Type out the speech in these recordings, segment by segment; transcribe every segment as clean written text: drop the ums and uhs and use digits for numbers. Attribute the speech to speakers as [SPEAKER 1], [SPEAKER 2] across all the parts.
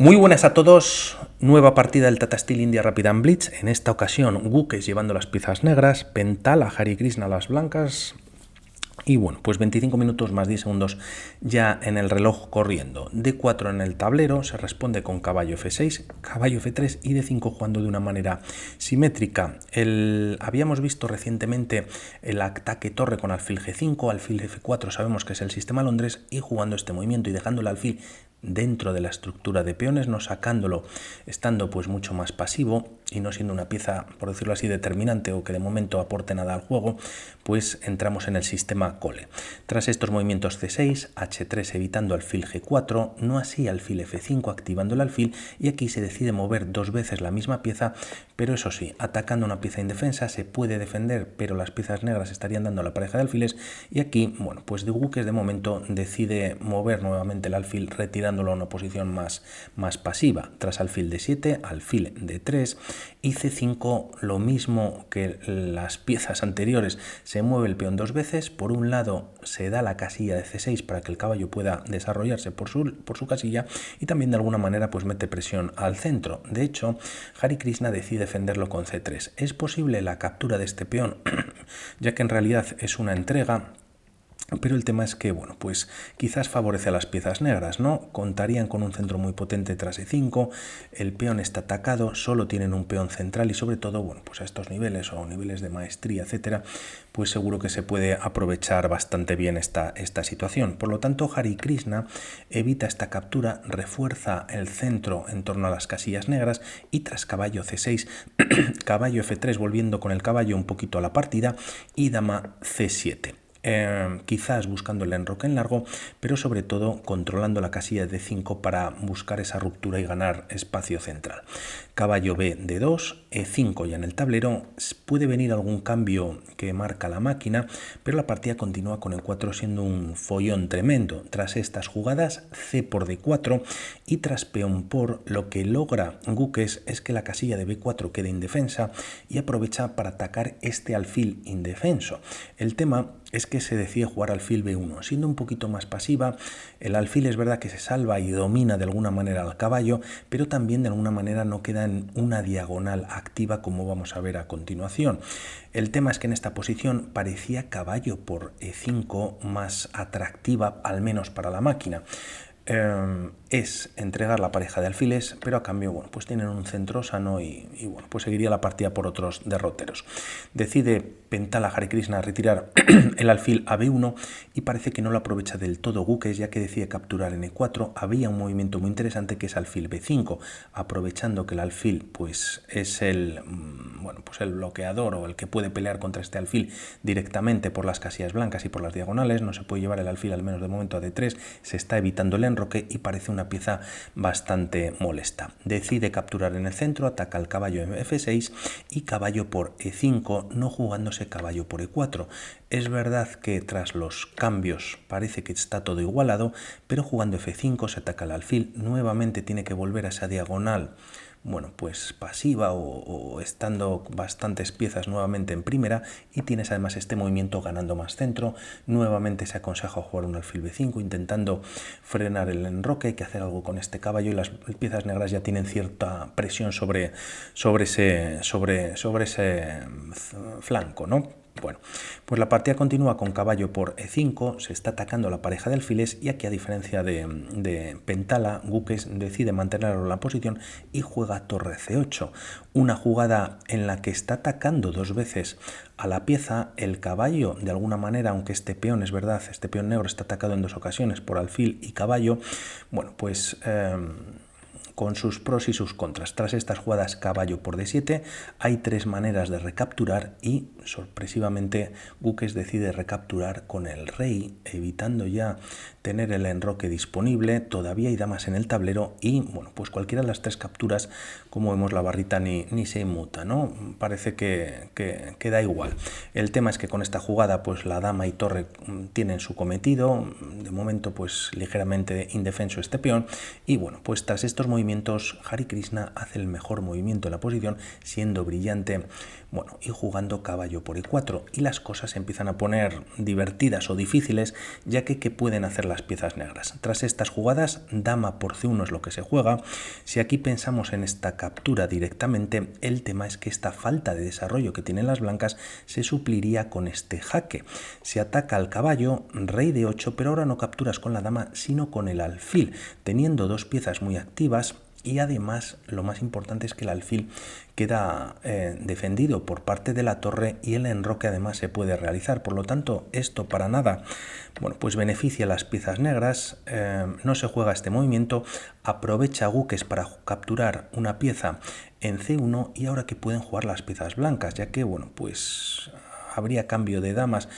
[SPEAKER 1] Muy buenas a todos, nueva partida del Tata Steel India Rapid and Blitz, en esta ocasión Gukes llevando las piezas negras, Pentala, Hare Krishna las blancas y bueno, pues 25 minutos más 10 segundos ya en el reloj corriendo. D4 en el tablero, se responde con caballo F6, caballo F3 y D5 jugando de una manera simétrica. Habíamos visto recientemente el ataque torre con alfil G5, alfil F4 sabemos que es el sistema Londres y jugando este movimiento y dejando el alfil dentro de la estructura de peones, no sacándolo, estando pues mucho más pasivo y no siendo una pieza, por decirlo así, determinante o que de momento aporte nada al juego, pues entramos en el sistema cole. Tras estos movimientos C6, H3 evitando alfil G4, no así alfil F5 activando el alfil, y aquí se decide mover dos veces la misma pieza, pero eso sí, atacando una pieza indefensa se puede defender, pero las piezas negras estarían dando a la pareja de alfiles, y aquí, bueno, pues de Gukes de momento decide mover nuevamente el alfil retirando a una posición más pasiva. Tras alfil D7, alfil D3 y C5, lo mismo que las piezas anteriores, se mueve el peón dos veces. Por un lado se da la casilla de C6 para que el caballo pueda desarrollarse por su casilla, y también de alguna manera pues mete presión al centro. De hecho, Hare Krishna decide defenderlo con C3. Es posible la captura de este peón ya que en realidad es una entrega, pero el tema es que, bueno, pues quizás favorece a las piezas negras, ¿no? Contarían con un centro muy potente tras E5, el peón está atacado, solo tienen un peón central y sobre todo, bueno, pues a estos niveles o niveles de maestría, etcétera, pues seguro que se puede aprovechar bastante bien esta situación. Por lo tanto, Hare Krishna evita esta captura, refuerza el centro en torno a las casillas negras y tras caballo C6, caballo F3 volviendo con el caballo un poquito a la partida y dama C7. Quizás buscando el enroque en largo, pero sobre todo controlando la casilla de D5 para buscar esa ruptura y ganar espacio central. Caballo B D2, E5 ya en el tablero, puede venir algún cambio que marca la máquina, pero la partida continúa con E4 siendo un follón tremendo. Tras estas jugadas, C por D4 y tras peón por, lo que logra Gukes es que la casilla de B4 quede indefensa y aprovecha para atacar este alfil indefenso. El tema es que se decide jugar alfil B1, siendo un poquito más pasiva. El alfil es verdad que se salva y domina de alguna manera al caballo, pero también de alguna manera no queda en una diagonal activa como vamos a ver a continuación. El tema es que en esta posición parecía caballo por E5 más atractiva, al menos para la máquina. Es entregar la pareja de alfiles, pero a cambio, bueno, pues tienen un centro sano y bueno, pues seguiría la partida por otros derroteros. Decide Pentala Hare Krishna retirar el alfil a B1 y parece que no lo aprovecha del todo Gukes, ya que decide capturar en E4. Había un movimiento muy interesante que es alfil B5, aprovechando que el alfil pues es el bloqueador o el que puede pelear contra este alfil directamente por las casillas blancas y por las diagonales. No se puede llevar el alfil, al menos de momento, a D3, se está evitando el enroque y parece una pieza bastante molesta. Decide capturar en el centro, ataca al caballo en F6 y caballo por E5, no jugándose caballo por E4. Es verdad que tras los cambios parece que está todo igualado, pero jugando F5 se ataca al alfil, nuevamente tiene que volver a esa diagonal, bueno, pues pasiva o estando bastantes piezas nuevamente en primera, y tienes además este movimiento ganando más centro. Nuevamente se aconseja jugar un alfil B5 intentando frenar el enroque. Hay que hacer algo con este caballo y las piezas negras ya tienen cierta presión sobre ese flanco, ¿no? Bueno, pues la partida continúa con caballo por E5, se está atacando la pareja de alfiles y aquí, a diferencia de Pentala, Gukes decide mantenerlo en la posición y juega torre C8, una jugada en la que está atacando dos veces a la pieza. El caballo, de alguna manera, aunque este peón, es verdad, este peón negro está atacado en dos ocasiones por alfil y caballo, bueno, pues con sus pros y sus contras. Tras estas jugadas caballo por D7 hay tres maneras de recapturar y sorpresivamente Gukes decide recapturar con el rey, evitando ya tener el enroque disponible. Todavía hay damas en el tablero y bueno, pues cualquiera de las tres capturas, como vemos, la barrita ni se inmuta, ¿no? Parece que da igual. El tema es que con esta jugada pues la dama y torre tienen su cometido, de momento pues ligeramente indefenso este peón, y bueno, pues tras estos movimientos movimientos, Hare Krishna hace el mejor movimiento en la posición, siendo brillante, bueno, y jugando caballo por E4, y las cosas se empiezan a poner divertidas o difíciles, ya que ¿qué pueden hacer las piezas negras? Tras estas jugadas, dama por C1 es lo que se juega. Si aquí pensamos en esta captura directamente, el tema es que esta falta de desarrollo que tienen las blancas se supliría con este jaque. Se ataca al caballo, rey de 8, pero ahora no capturas con la dama, sino con el alfil, teniendo dos piezas muy activas. Y además lo más importante es que el alfil queda defendido por parte de la torre y el enroque además se puede realizar. Por lo tanto, esto para nada, bueno, pues beneficia a las piezas negras. No se juega este movimiento, aprovecha Gukes para capturar una pieza en C1 y ahora que pueden jugar las piezas blancas, ya que, bueno, pues habría cambio de damas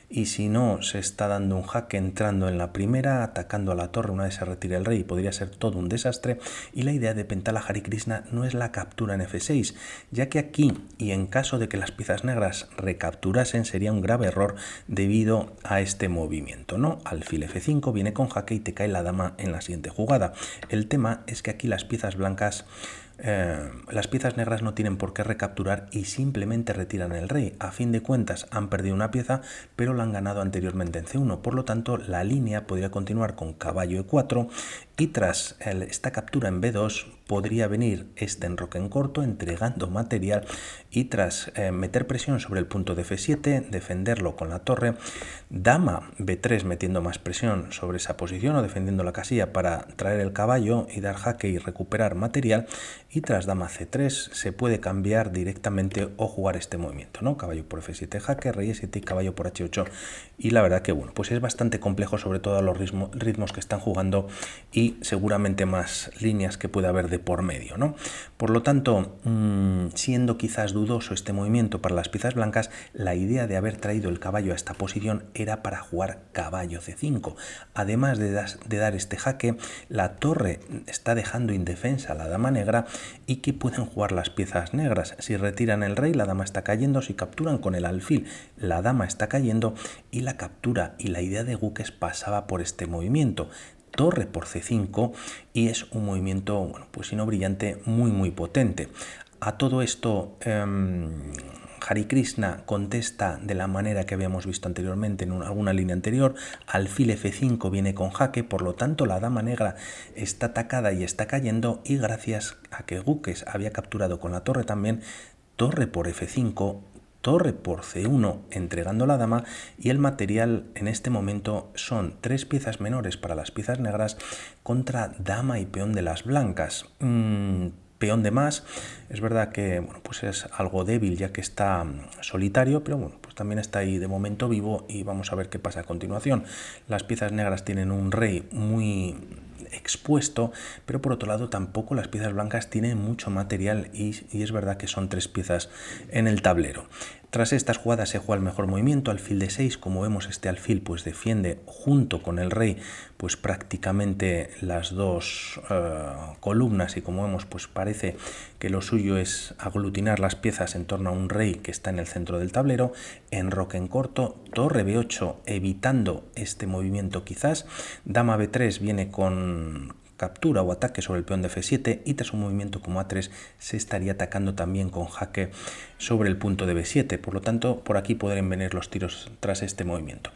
[SPEAKER 1] y si no se está dando un jaque entrando en la primera, atacando a la torre una vez se retire el rey, podría ser todo un desastre. Y la idea de Pentala Hare Krishna no es la captura en F6, ya que aquí y en caso de que las piezas negras recapturasen sería un grave error debido a este movimiento, ¿no? Alfil F5 viene con jaque y te cae la dama en la siguiente jugada. El tema es que aquí las piezas blancas las piezas negras no tienen por qué recapturar y simplemente retiran el rey. A fin de cuentas han perdido una pieza, pero la han ganado anteriormente en C1. Por lo tanto, la línea podría continuar con caballo E4 y tras esta captura en B2 podría venir este enroque en corto entregando material y tras meter presión sobre el punto de F7, defenderlo con la torre, dama B3 metiendo más presión sobre esa posición o defendiendo la casilla para traer el caballo y dar jaque y recuperar material. Y tras dama C3 se puede cambiar directamente o jugar este movimiento, ¿no? Caballo por F7 jaque, rey E7 y caballo por H8. Y la verdad que, bueno, pues es bastante complejo, sobre todo a los ritmos que están jugando y seguramente más líneas que puede haber de por medio, ¿no? Por lo tanto, siendo quizás dudoso este movimiento para las piezas blancas, la idea de haber traído el caballo a esta posición era para jugar caballo C5. Además de dar este jaque, la torre está dejando indefensa a la dama negra y que pueden jugar las piezas negras. Si retiran el rey, la dama está cayendo. Si capturan con el alfil, la dama está cayendo y la captura y la idea de Gukes pasaba por este movimiento. Torre por C5 y es un movimiento, bueno, pues si no brillante, muy potente. A todo esto Hare Krishna contesta de la manera que habíamos visto anteriormente en alguna línea anterior. Alfil F5 viene con jaque, por lo tanto la dama negra está atacada y está cayendo, y gracias a que Gukes había capturado con la torre también, torre por F5, torre por C1 entregando la dama, y el material en este momento son 3 piezas menores para las piezas negras contra dama y peón de las blancas. Peón de más, es verdad que, bueno, pues es algo débil ya que está solitario, pero bueno, pues también está ahí de momento vivo y vamos a ver qué pasa a continuación. Las piezas negras tienen un rey muy expuesto, pero por otro lado tampoco las piezas blancas tienen mucho material y es verdad que son 3 piezas en el tablero. Tras estas jugadas se juega el mejor movimiento, alfil de 6, como vemos este alfil pues defiende junto con el rey pues prácticamente las dos columnas, y como vemos pues parece que lo suyo es aglutinar las piezas en torno a un rey que está en el centro del tablero. Enroque en corto, torre B8 evitando este movimiento quizás, dama B3 viene con captura o ataque sobre el peón de F7 y tras un movimiento como A3 se estaría atacando también con jaque sobre el punto de B7, por lo tanto por aquí podrían venir los tiros tras este movimiento.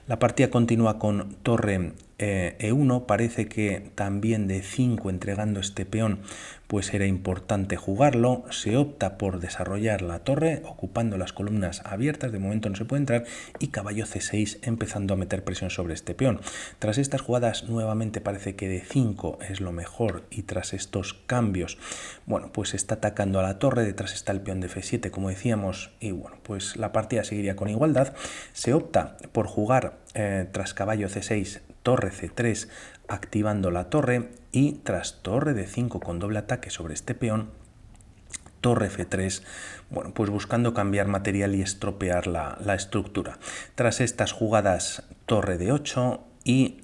[SPEAKER 1] La partida continúa con torre E1, parece que también de 5 entregando este peón pues era importante jugarlo. Se opta por desarrollar la torre ocupando las columnas abiertas, de momento no se puede entrar, y caballo C6 empezando a meter presión sobre este peón. Tras estas jugadas nuevamente parece que de 5 es lo mejor, y tras estos cambios bueno pues está atacando a la torre, detrás está el peón de F7 como decíamos, y bueno pues la partida seguiría con igualdad. Se opta por jugar tras caballo C6 torre C3 activando la torre, y tras torre D5 con doble ataque sobre este peón, torre F3, bueno, pues buscando cambiar material y estropear la estructura. Tras estas jugadas, torre D8 y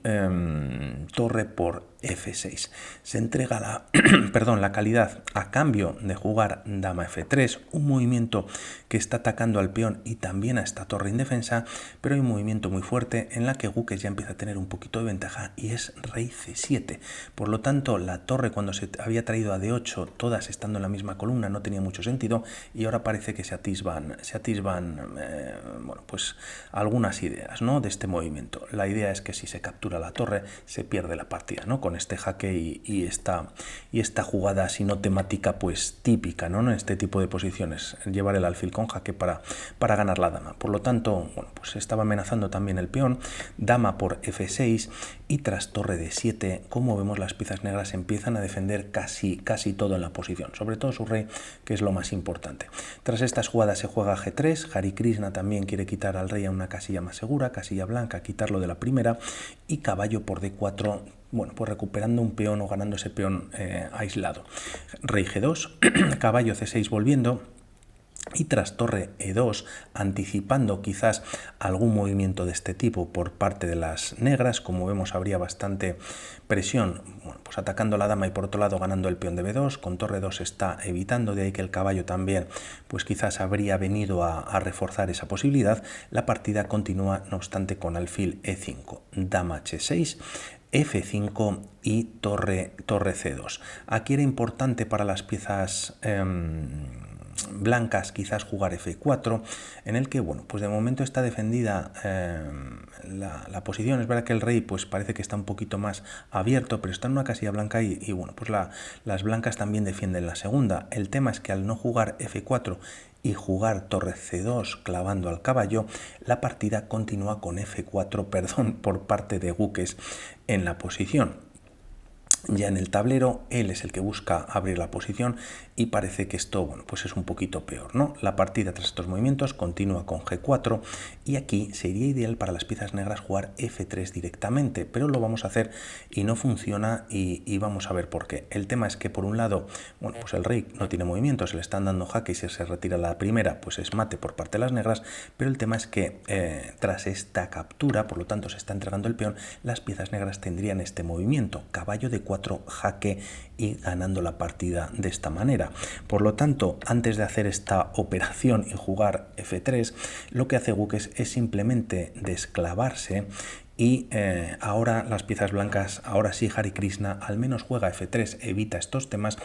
[SPEAKER 1] torre por F6. Se entrega la, perdón, la calidad a cambio de jugar dama F3, un movimiento que está atacando al peón y también a esta torre indefensa, pero hay un movimiento muy fuerte en la que Gukes ya empieza a tener un poquito de ventaja y es rey C7. Por lo tanto, la torre cuando se había traído a D8, todas estando en la misma columna, no tenía mucho sentido y ahora parece que se atisban bueno, pues algunas ideas, ¿no?, de este movimiento. La idea es que si se captura la torre se pierde la partida, ¿no?, con este jaque y esta jugada sino temática pues típica, ¿no?, en este tipo de posiciones, llevar el alfil con jaque para ganar la dama. Por lo tanto, bueno, pues estaba amenazando también el peón, dama por F6 y tras torre D7, como vemos las piezas negras empiezan a defender casi todo en la posición, sobre todo su rey, que es lo más importante. Tras estas jugadas se juega G3, Hare Krishna también quiere quitar al rey a una casilla más segura, casilla blanca, quitarlo de la primera, y caballo por D4, bueno, pues recuperando un peón o ganando ese peón aislado. Rey G2, caballo C6 volviendo, y tras torre E2, anticipando quizás algún movimiento de este tipo por parte de las negras, como vemos habría bastante presión, bueno, pues atacando la dama y por otro lado ganando el peón de B2, con torre 2 está evitando, de ahí que el caballo también pues quizás habría venido a reforzar esa posibilidad. La partida continúa no obstante con alfil E5, dama H6, F5 y torre C2. Aquí era importante para las piezas blancas quizás jugar F4, en el que, bueno, pues de momento está defendida la posición. Es verdad que el rey pues parece que está un poquito más abierto, pero está en una casilla blanca y bueno, pues las blancas también defienden la segunda. El tema es que al no jugar F4 y jugar torre C2 clavando al caballo, la partida continúa con F4, perdón, por parte de Gukes en la posición. Ya en el tablero, él es el que busca abrir la posición y parece que esto, bueno, pues es un poquito peor, ¿no? La partida tras estos movimientos continúa con G4 y aquí sería ideal para las piezas negras jugar F3 directamente, pero lo vamos a hacer y no funciona y vamos a ver por qué. El tema es que por un lado, bueno, pues el rey no tiene movimiento, se le están dando jaque y si se retira la primera, pues es mate por parte de las negras, pero el tema es que tras esta captura, por lo tanto se está entregando el peón, las piezas negras tendrían este movimiento, caballo de 4 jaque y ganando la partida de esta manera. Por lo tanto, antes de hacer esta operación y jugar F3, lo que hace Gukes es simplemente desclavarse y ahora las piezas blancas, ahora sí Hare Krishna al menos juega F3, evita estos temas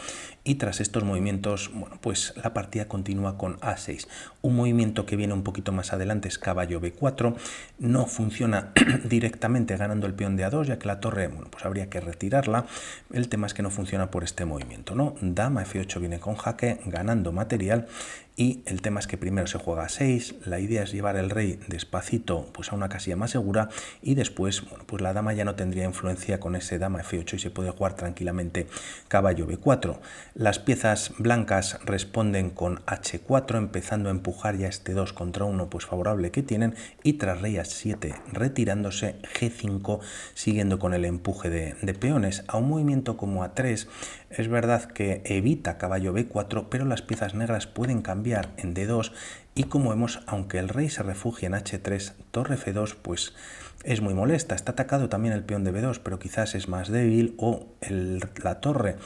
[SPEAKER 1] y tras estos movimientos, bueno, pues la partida continúa con A6. Un movimiento que viene un poquito más adelante es caballo B4, no funciona directamente ganando el peón de A2, ya que la torre, bueno, pues habría que retirarla. El tema es que no funciona por este movimiento, ¿no? Dama F8 viene con jaque, ganando material. Y el tema es que primero se juega a 6, la idea es llevar el rey despacito pues a una casilla más segura y después, bueno, pues la dama ya no tendría influencia con ese dama F8 y se puede jugar tranquilamente caballo B4. Las piezas blancas responden con H4, empezando a empujar ya este 2 contra 1 pues favorable que tienen y tras rey A7 retirándose G5 siguiendo con el empuje de peones. A un movimiento como A3 es verdad que evita caballo B4, pero las piezas negras pueden cambiar en D2 y como vemos, aunque el rey se refugia en H3, torre F2 pues es muy molesta. Está atacado también el peón de B2, pero quizás es más débil o la torre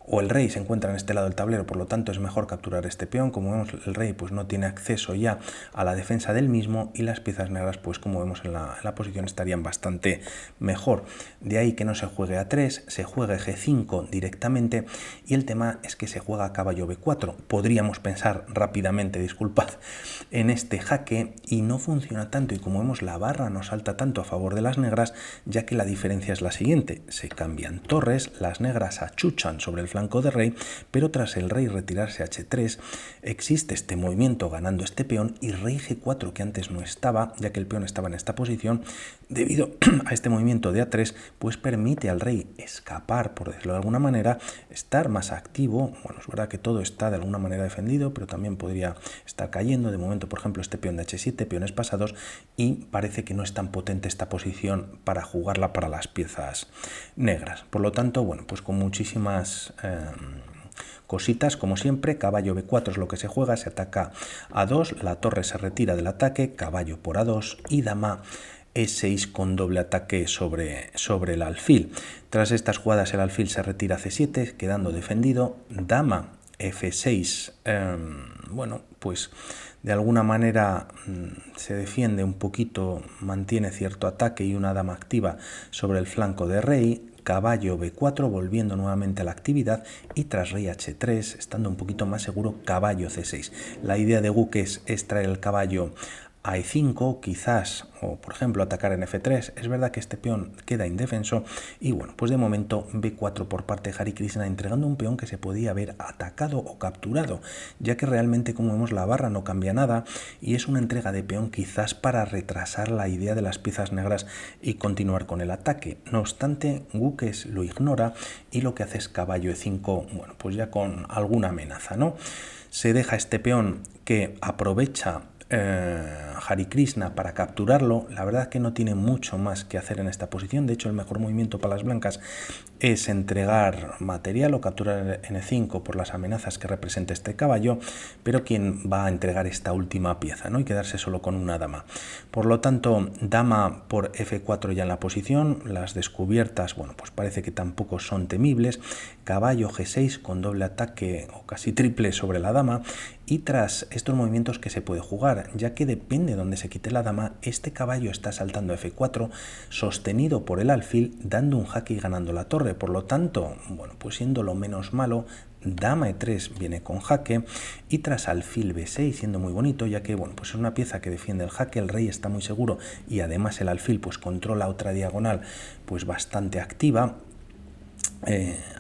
[SPEAKER 1] o el rey se encuentra en este lado del tablero, por lo tanto es mejor capturar este peón. Como vemos, el rey pues no tiene acceso ya a la defensa del mismo y las piezas negras pues como vemos en la posición estarían bastante mejor. De ahí que no se juegue A3, se juegue G5 directamente y el tema es que se juega caballo B4. Podríamos pensar rápidamente, disculpad, en este jaque y no funciona tanto y como vemos la barra no salta tanto a favor de las negras, ya que la diferencia es la siguiente: se cambian torres, las negras achuchan sobre el flanco de rey, pero tras el rey retirarse a H3 existe este movimiento ganando este peón y rey G4 que antes no estaba, ya que el peón estaba en esta posición, debido a este movimiento de A3 pues permite al rey escapar, por decirlo de alguna manera, estar más activo. Bueno, es verdad que todo está de alguna manera defendido, pero también podría estar cayendo. De momento, por ejemplo, este peón de H7, peones pasados, y parece que no es tan potente esta posición para jugarla para las piezas negras. Por lo tanto, bueno, pues con muchísimas cositas, como siempre, caballo B4 es lo que se juega, se ataca a 2, la torre se retira del ataque, caballo por A2 y dama E6 con doble ataque sobre el alfil. Tras estas jugadas el alfil se retira a C7, quedando defendido. Dama F6, bueno, pues de alguna manera se defiende un poquito, mantiene cierto ataque y una dama activa sobre el flanco de rey. Caballo B4, volviendo nuevamente a la actividad, y tras rey H3, estando un poquito más seguro, caballo C6. La idea de Guques es traer el caballo a E5, quizás, o por ejemplo atacar en F3. Es verdad que este peón queda indefenso y bueno, pues de momento B4 por parte de Hare Krishna, entregando un peón que se podía haber atacado o capturado, ya que realmente, como vemos, la barra no cambia nada y es una entrega de peón quizás para retrasar la idea de las piezas negras y continuar con el ataque. No obstante, Guques lo ignora y lo que hace es caballo E5, bueno, pues ya con alguna amenaza, ¿no? Se deja este peón que aprovecha Hare Krishna para capturarlo. La verdad que no tiene mucho más que hacer en esta posición. De hecho, el mejor movimiento para las blancas es entregar material o capturar en E5 por las amenazas que representa este caballo, pero quien va a entregar esta última pieza, ¿no? Y quedarse solo con una dama. Por lo tanto, dama por F4 ya en la posición. Las descubiertas, bueno, pues parece que tampoco son temibles. Caballo G6 con doble ataque o casi triple sobre la dama. Y tras estos movimientos que se puede jugar, ya que depende de donde se quite la dama, este caballo está saltando a F4 sostenido por el alfil, dando un jaque y ganando la torre. Por lo tanto, bueno, pues siendo lo menos malo, dama E3 viene con jaque y tras alfil B6 siendo muy bonito, ya que bueno, pues es una pieza que defiende el jaque, el rey está muy seguro y además el alfil pues controla otra diagonal pues bastante activa.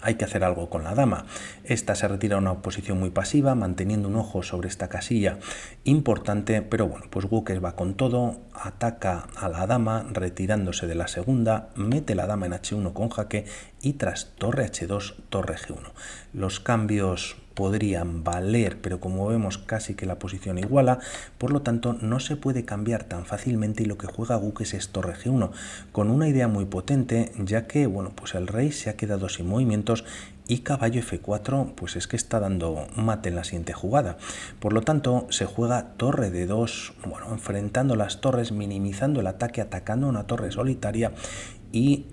[SPEAKER 1] Hay que hacer algo con la dama. Esta se retira a una posición muy pasiva, manteniendo un ojo sobre esta casilla importante, pero bueno, pues Guques va con todo, ataca a la dama, retirándose de la segunda, mete la dama en H1 con jaque y tras torre H2, torre G1. Los cambios podrían valer, pero como vemos casi que la posición iguala, por lo tanto no se puede cambiar tan fácilmente y lo que juega Guques es torre G1, con una idea muy potente, ya que bueno, pues el rey se ha quedado sin movimientos y caballo F4 pues es que está dando mate en la siguiente jugada. Por lo tanto se juega torre D2, bueno, enfrentando las torres, minimizando el ataque, atacando una torre solitaria y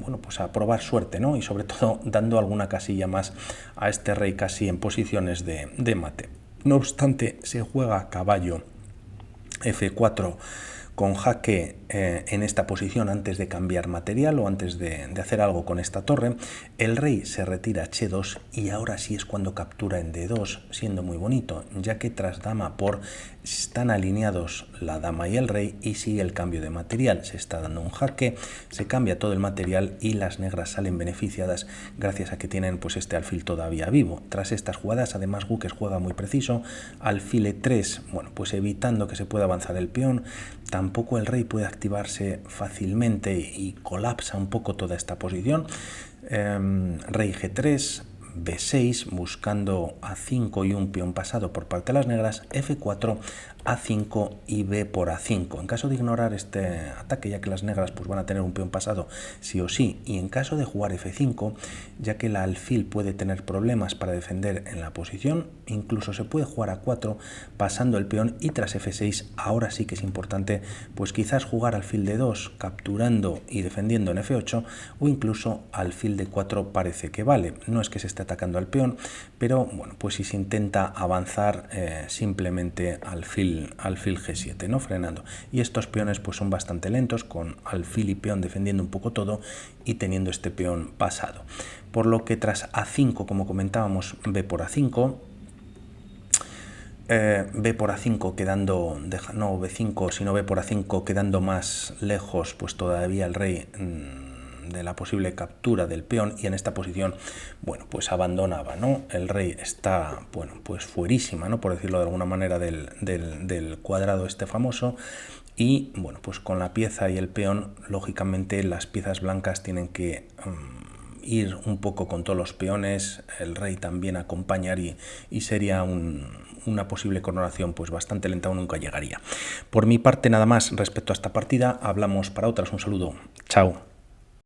[SPEAKER 1] bueno, pues a probar suerte, ¿no? Y sobre todo dando alguna casilla más a este rey casi en posiciones de mate. No obstante, se juega caballo F4 con jaque en esta posición antes de cambiar material o antes de hacer algo con esta torre. El rey se retira a H2 y ahora sí es cuando captura en D2, siendo muy bonito, ya que tras dama por están alineados la dama y el rey y sigue el cambio de material. Se está dando un jaque, se cambia todo el material y las negras salen beneficiadas gracias a que tienen pues este alfil todavía vivo. Tras estas jugadas, además Guques juega muy preciso, alfil E3, bueno, pues evitando que se pueda avanzar el peón. Tampoco el rey puede activarse fácilmente y colapsa un poco toda esta posición. Rey G3, B6, buscando A5 y un peón pasado por parte de las negras, F4, A5 y B por A5. En caso de ignorar este ataque, ya que las negras pues van a tener un peón pasado sí o sí, y en caso de jugar F5, ya que la alfil puede tener problemas para defender en la posición, incluso se puede jugar A4 pasando el peón y tras F6, ahora sí que es importante pues quizás jugar alfil D2 capturando y defendiendo en F8 o incluso alfil D4 parece que vale. No es que se esté atacando al peón, pero bueno, pues si se intenta avanzar simplemente alfil G7, ¿no? Frenando. Y estos peones pues son bastante lentos, con alfil y peón defendiendo un poco todo y teniendo este peón pasado. Por lo que tras A5, como comentábamos, B por A5, B por A5 quedando, no B5, sino B por A5 quedando más lejos, pues todavía el rey de la posible captura del peón y en esta posición, bueno, pues abandonaba, ¿no? El rey está, bueno, pues fuerísima, ¿no? Por decirlo de alguna manera del cuadrado este famoso y, bueno, pues con la pieza y el peón, lógicamente las piezas blancas tienen que ir un poco con todos los peones, el rey también acompañar y sería una posible coronación pues bastante lenta o nunca llegaría. Por mi parte nada más respecto a esta partida, hablamos para otras, un saludo, chao.